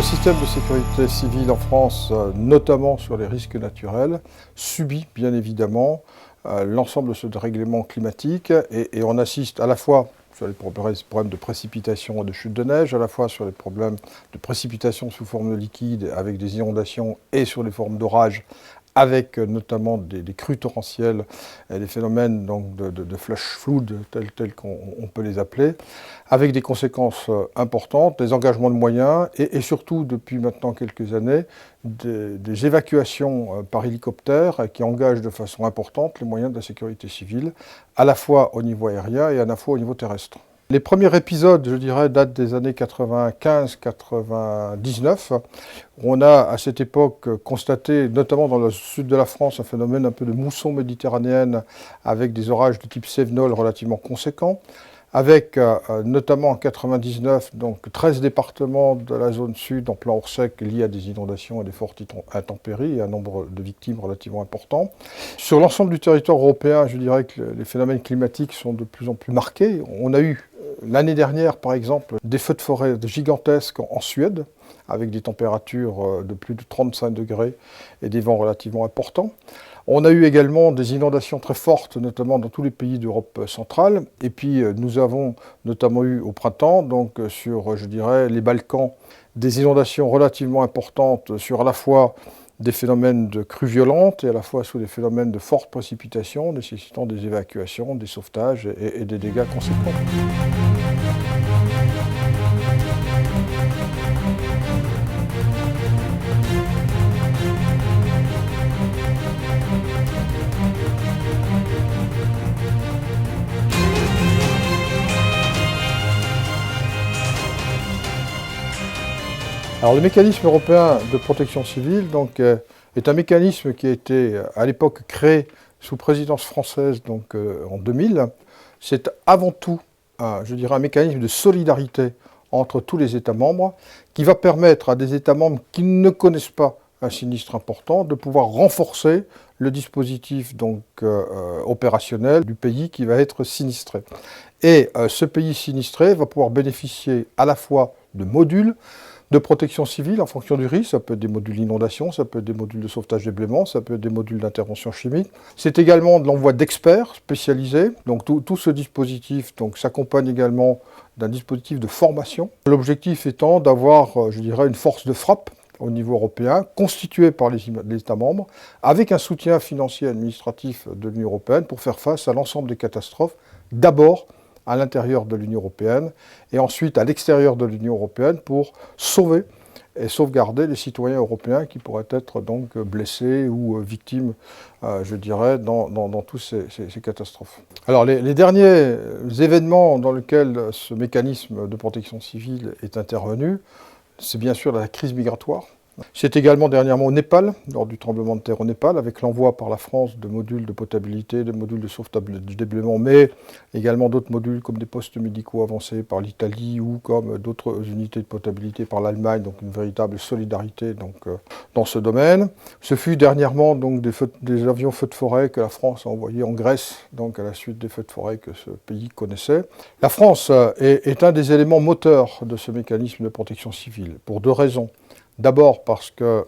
système de sécurité civile en France, notamment sur les risques naturels, subit bien évidemment l'ensemble de ce dérèglement climatique et on assiste à la fois sur les problèmes de précipitation et de chute de neige, à la fois sur les problèmes de précipitation sous forme de liquide avec des inondations et sur les formes d'orage, avec notamment des crues torrentielles et des phénomènes donc, de flash flood tels qu'on peut les appeler, avec des conséquences importantes, des engagements de moyens et surtout depuis maintenant quelques années des évacuations par hélicoptère qui engagent de façon importante les moyens de la sécurité civile, à la fois au niveau aérien et à la fois au niveau terrestre. Les premiers épisodes, je dirais, datent des années 95-99. On a, à cette époque, constaté, notamment dans le sud de la France, un phénomène un peu de mousson méditerranéenne avec des orages de type Cévenol relativement conséquents, avec notamment en 99, donc 13 départements de la zone sud en plan hors sec liés à des inondations et des fortes intempéries et un nombre de victimes relativement important. Sur l'ensemble du territoire européen, je dirais que les phénomènes climatiques sont de plus en plus marqués. On a eu l'année dernière, par exemple, des feux de forêt gigantesques en Suède, avec des températures de plus de 35 degrés et des vents relativement importants. On a eu également des inondations très fortes, notamment dans tous les pays d'Europe centrale. Et puis nous avons notamment eu au printemps, donc sur, je dirais, les Balkans, des inondations relativement importantes sur à la fois des phénomènes de crues violentes et à la fois sur des phénomènes de fortes précipitations, nécessitant des évacuations, des sauvetages et des dégâts conséquents. Alors le mécanisme européen de protection civile donc, est un mécanisme qui a été à l'époque créé sous présidence française donc, en 2000. C'est avant tout, je dirais, un mécanisme de solidarité entre tous les États membres qui va permettre à des États membres qui ne connaissent pas un sinistre important de pouvoir renforcer le dispositif donc, opérationnel du pays qui va être sinistré. Et ce pays sinistré va pouvoir bénéficier à la fois de modules de protection civile en fonction du risque. Ça peut être des modules d'inondation, ça peut être des modules de sauvetage des blêments, ça peut être des modules d'intervention chimique. C'est également de l'envoi d'experts spécialisés. Donc tout ce dispositif s'accompagne également d'un dispositif de formation. L'objectif étant d'avoir, je dirais, une force de frappe au niveau européen, constituée par les États membres, avec un soutien financier et administratif de l'Union européenne pour faire face à l'ensemble des catastrophes, d'abord à l'intérieur de l'Union européenne et ensuite à l'extérieur de l'Union européenne pour sauver et sauvegarder les citoyens européens qui pourraient être donc blessés ou victimes, je dirais, dans toutes ces catastrophes. Alors les derniers événements dans lesquels ce mécanisme de protection civile est intervenu, c'est bien sûr la crise migratoire. C'est également dernièrement au Népal, lors du tremblement de terre au Népal, avec l'envoi par la France de modules de potabilité, de modules de sauvetage des blêments, mais également d'autres modules comme des postes médicaux avancés par l'Italie ou comme d'autres unités de potabilité par l'Allemagne, donc une véritable solidarité donc, dans ce domaine. Ce fut dernièrement donc, des avions feux de forêt que la France a envoyés en Grèce, donc à la suite des feux de forêt que ce pays connaissait. La France est un des éléments moteurs de ce mécanisme de protection civile, pour deux raisons. D'abord parce que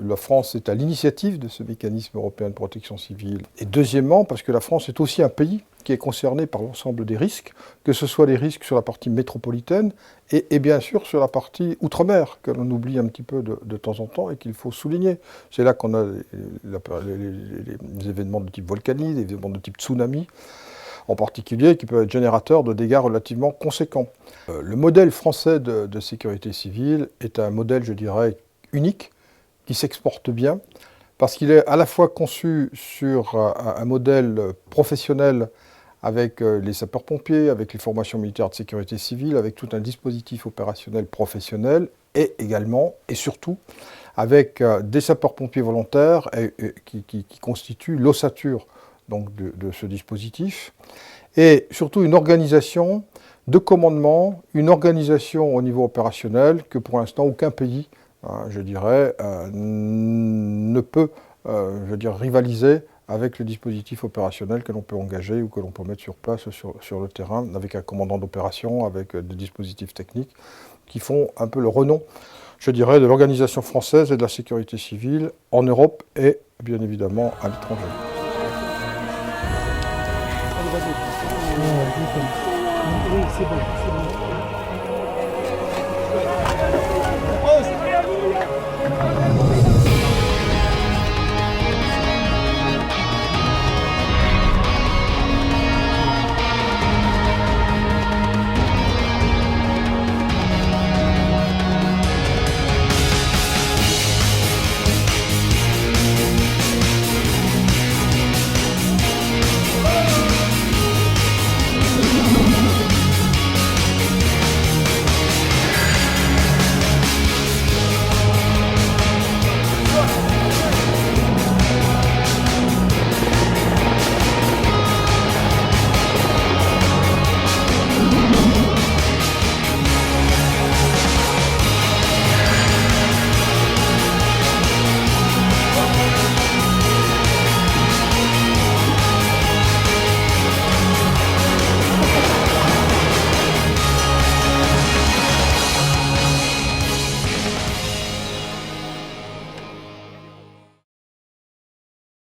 la France est à l'initiative de ce mécanisme européen de protection civile. Et deuxièmement parce que la France est aussi un pays qui est concerné par l'ensemble des risques, que ce soit les risques sur la partie métropolitaine et bien sûr sur la partie outre-mer, que l'on oublie un petit peu de temps en temps et qu'il faut souligner. C'est là qu'on a les événements de type volcanique, les événements de type tsunami, en particulier, qui peuvent être générateurs de dégâts relativement conséquents. Le modèle français de sécurité civile est un modèle, je dirais, unique, qui s'exporte bien, parce qu'il est à la fois conçu sur un modèle professionnel avec les sapeurs-pompiers, avec les formations militaires de sécurité civile, avec tout un dispositif opérationnel professionnel, et également, et surtout, avec des sapeurs-pompiers volontaires qui constituent l'ossature donc de ce dispositif, et surtout une organisation de commandement, une organisation au niveau opérationnel que pour l'instant aucun pays, je dirais, ne peut rivaliser avec le dispositif opérationnel que l'on peut engager ou que l'on peut mettre sur place sur le terrain, avec un commandant d'opération, avec des dispositifs techniques qui font un peu le renom, je dirais, de l'organisation française et de la sécurité civile en Europe et bien évidemment à l'étranger. Oui, c'est bon, c'est bon.